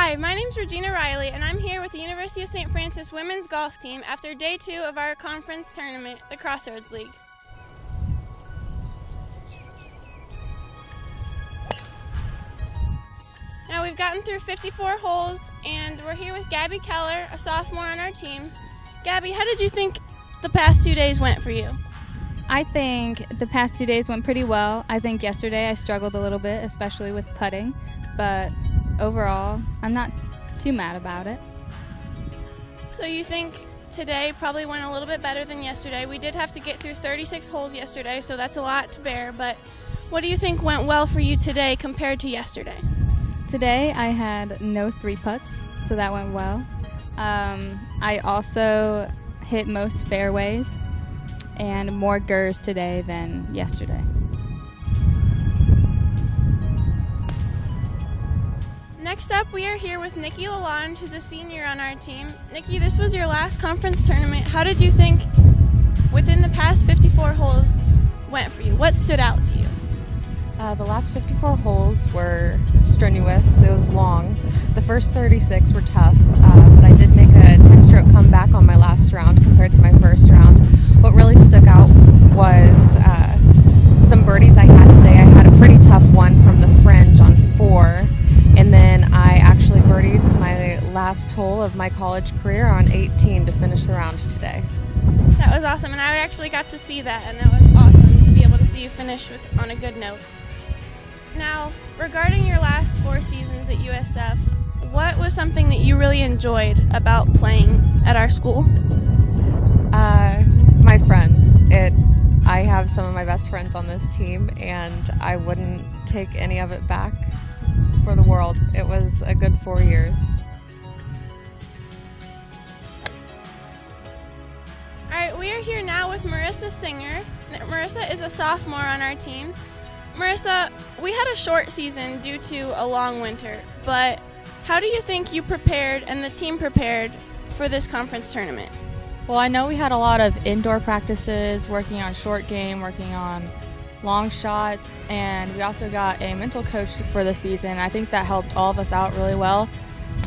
Hi, my name's Regina Riley, and I'm here with the University of St. Francis women's golf team after day 2 of our conference tournament, the Crossroads League. Now we've gotten through 54 holes, and we're here with Gabby Keller, a sophomore on our team. Gabby, how did you think the past 2 days went for you? I think the past 2 days went pretty well. I think yesterday I struggled a little bit, especially with putting, but overall, I'm not too mad about it. So you think today probably went a little bit better than yesterday. We did have to get through 36 holes yesterday, so that's a lot to bear, but what do you think went well for you today compared to yesterday? Today I had no 3-putts, so that went well. I also hit most fairways and more gers today than yesterday. Next up, we are here with Nikki Alon, who's a senior on our team. Nikki, this was your last conference tournament. How did you think within the past 54 holes went for you? What stood out to you? The last 54 holes were strenuous. It was long. The first 36 were tough, but I did make a 10-stroke comeback on my last round compared to my first round. What really stuck out was some birdies I had today. I had a pretty tough one from the fringe on 4, and then I actually birdied my last hole of my college career on 18 to finish the round today. That was awesome, and I actually got to see that, and that was awesome to be able to see you finish on a good note. Now, regarding your last 4 seasons at USF, what was something that you really enjoyed about playing at our school? My friends. I have some of my best friends on this team, and I wouldn't take any of it back for the world. It was a good 4 years. All right, we are here now with Marissa Singer. Marissa is a sophomore on our team. Marissa, we had a short season due to a long winter, but how do you think you prepared and the team prepared for this conference tournament? Well, I know we had a lot of indoor practices, working on short game, working on long shots, and we also got a mental coach for the season. I think that helped all of us out really well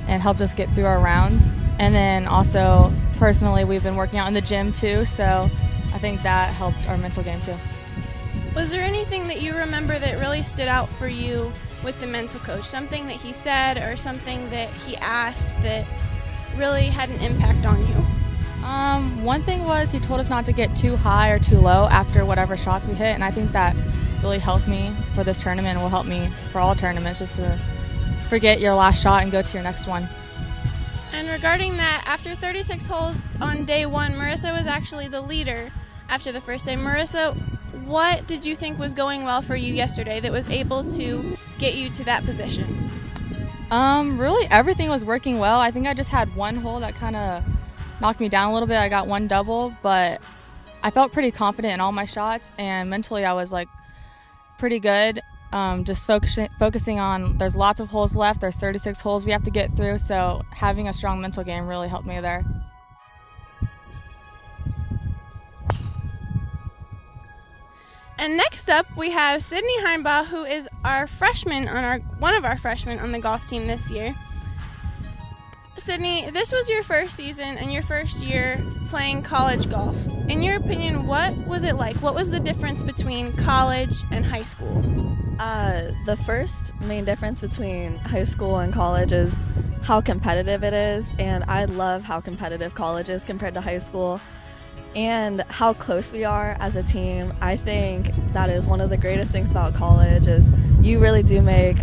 and helped us get through our rounds. And then also, personally, we've been working out in the gym too, so I think that helped our mental game too. Was there anything that you remember that really stood out for you with the mental coach? Something that he said or something that he asked that really had an impact on you? One thing was he told us not to get too high or too low after whatever shots we hit, and I think that really helped me for this tournament and will help me for all tournaments, just to forget your last shot and go to your next one. And regarding that, after 36 holes on day 1, Marissa was actually the leader after the first day. Marissa, what did you think was going well for you yesterday that was able to get you to that position? Really everything was working well. I think I just had one hole that kind of knocked me down a little bit. I got one double, but I felt pretty confident in all my shots, and mentally I was pretty good. Just focusing on, there's lots of holes left. There's 36 holes we have to get through, so having a strong mental game really helped me there. And next up, we have Sydney Heinbaugh, who is our freshman one of our freshmen on the golf team this year. Sydney, this was your first season and your first year playing college golf. In your opinion, what was it like? What was the difference between college and high school? The first main difference between high school and college is how competitive it is, and I love how competitive college is compared to high school, and how close we are as a team. I think that is one of the greatest things about college, is you really do make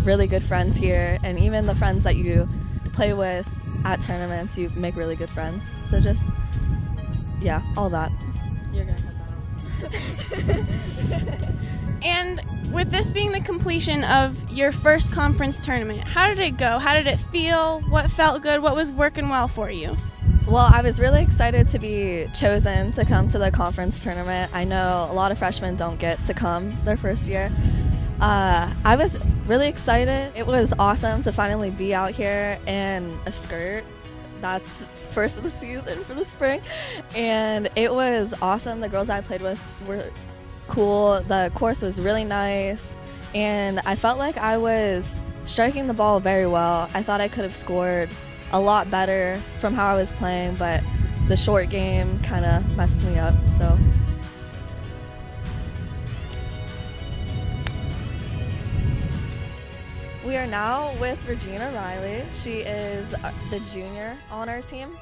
really good friends here, and even the friends that you play with at tournaments, you make really good friends. So just, yeah, all that. You're gonna cut that off. And with this being the completion of your first conference tournament, how did it go? How did it feel? What felt good? What was working well for you? Well, I was really excited to be chosen to come to the conference tournament. I know a lot of freshmen don't get to come their first year. I was really excited. It was awesome to finally be out here in a skirt. That's first of the season for the spring. And it was awesome. The girls I played with were cool. The course was really nice. And I felt like I was striking the ball very well. I thought I could have scored a lot better from how I was playing, but the short game kind of messed me up. So. We are now with Regina Riley. She is the junior on our team.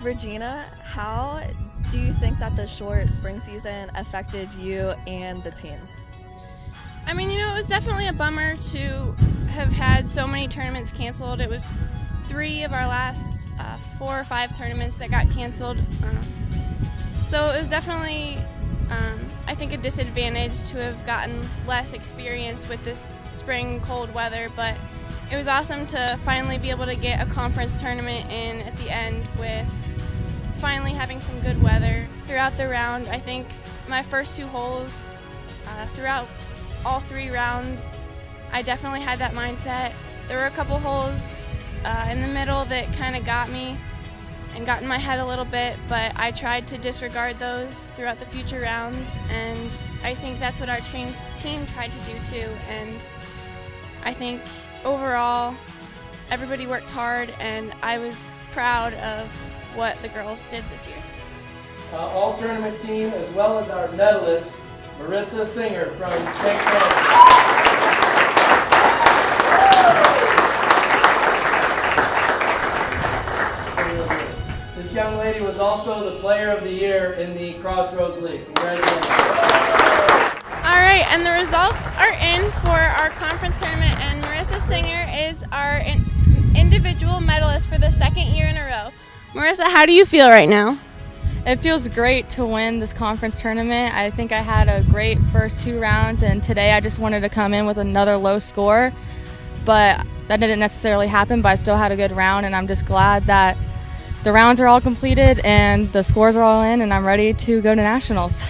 Regina, how do you think that the short spring season affected you and the team? I mean, it was definitely a bummer to have had so many tournaments canceled. It was 3 of our last 4 or 5 tournaments that got canceled. So it was definitely, I think, a disadvantage to have gotten less experience with this spring cold weather, but it was awesome to finally be able to get a conference tournament in at the end with finally having some good weather. Throughout the round, I think my first 2 holes, throughout all 3 rounds, I definitely had that mindset. There were a couple holes in the middle that kind of got me and got in my head a little bit, but I tried to disregard those throughout the future rounds, and I think that's what our team tried to do too. And I think overall, everybody worked hard, and I was proud of what the girls did this year. All tournament team, as well as our medalist, Marissa Singer from St. Croix. This young lady was also the player of the year in the Crossroads League. Congratulations. All right, and the results are in for our conference tournament, and Marissa Singer is our individual medalist for the 2nd year in a row. Marissa, how do you feel right now? It feels great to win this conference tournament. I think I had a great first 2 rounds, and today I just wanted to come in with another low score, but that didn't necessarily happen, but I still had a good round, and I'm just glad that the rounds are all completed and the scores are all in, and I'm ready to go to nationals.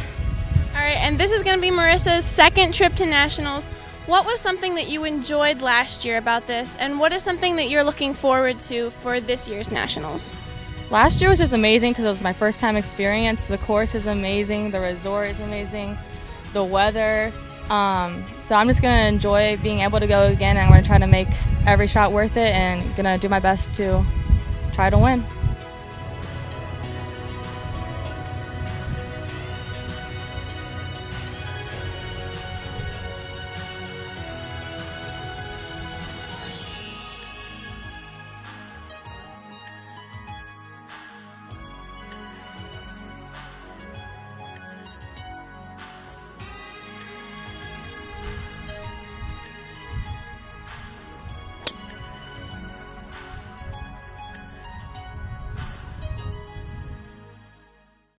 All right, and this is going to be Marissa's 2nd trip to nationals. What was something that you enjoyed last year about this, and what is something that you're looking forward to for this year's nationals? Last year was just amazing because it was my first time experience. The course is amazing, the resort is amazing, the weather. So I'm just going to enjoy being able to go again, and I'm going to try to make every shot worth it and going to do my best to try to win.